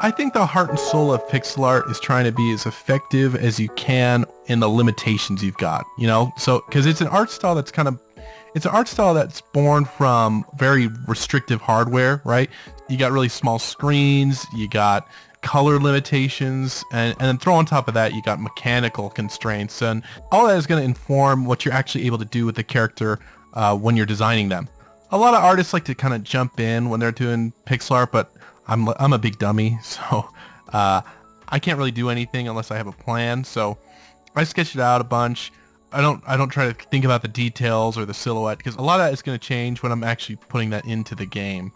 I think the heart and soul of pixel art is trying to be as effective as you can in the limitations you've got, you know? So, because it's an art style that's it's an art style that's born from very restrictive hardware, right? You got really small screens, you got color limitations, and then throw on top of that, you got mechanical constraints, and all that is going to inform what you're actually able to do with the character when you're designing them. A lot of artists like to kind of jump in when they're doing pixel art, but I'm a big dummy, so I can't really do anything unless I have a plan. So I sketch it out a bunch. I don't try to think about the details or the silhouette, because a lot of that is going to change when I'm actually putting that into the game.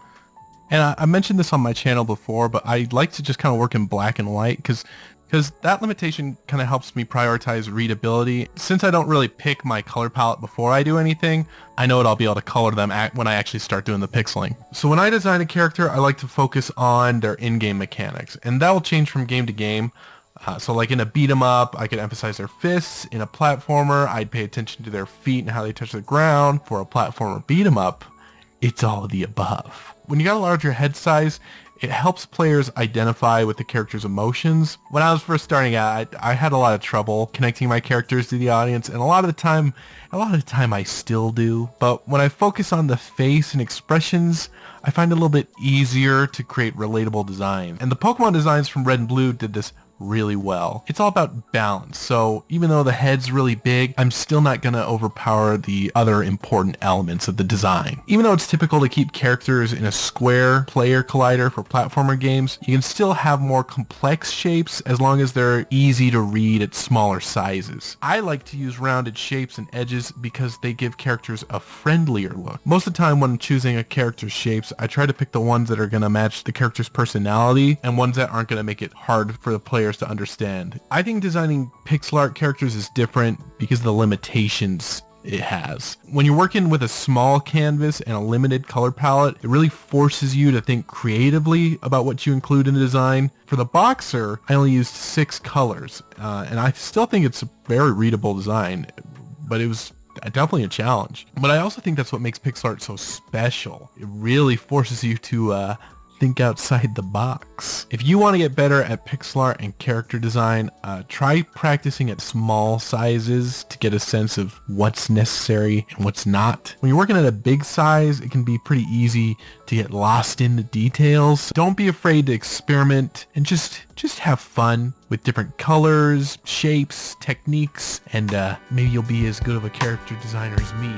And I mentioned this on my channel before, but I like to just kind of work in black and white because that limitation kind of helps me prioritize readability. Since I don't really pick my color palette before I do anything, I know I'll be able to color them when I actually start doing the pixeling. So when I design a character, I like to focus on their in-game mechanics, and that will change from game to game. So like in a beat 'em up, I could emphasize their fists. In a platformer, I'd pay attention to their feet and how they touch the ground. For a platformer beat 'em up, it's all of the above. When you got a larger head size, it helps players identify with the character's emotions. When I was first starting out, I had a lot of trouble connecting my characters to the audience, and a lot of the time I still do. But when I focus on the face and expressions, I find it a little bit easier to create relatable design. And the Pokemon designs from Red and Blue did this really well. It's all about balance. So even though the head's really big, I'm still not going to overpower the other important elements of the design. Even though it's typical to keep characters in a square player collider for platformer games, you can still have more complex shapes as long as they're easy to read at smaller sizes. I like to use rounded shapes and edges because they give characters a friendlier look. Most of the time when choosing a character's shapes, I try to pick the ones that are going to match the character's personality and ones that aren't going to make it hard for the players to understand. I think designing pixel art characters is different because of the limitations it has. When you're working with a small canvas and a limited color palette, it really forces you to think creatively about what you include in the design. For the boxer, I only used 6 colors, and I still think it's a very readable design, but it was definitely a challenge. But I also think that's what makes pixel art so special. It really forces you to think outside the box. If you want to get better at pixel art and character design, try practicing at small sizes to get a sense of what's necessary and what's not. When you're working at a big size, it can be pretty easy to get lost in the details. Don't be afraid to experiment and just have fun with different colors, shapes, techniques, and maybe you'll be as good of a character designer as me.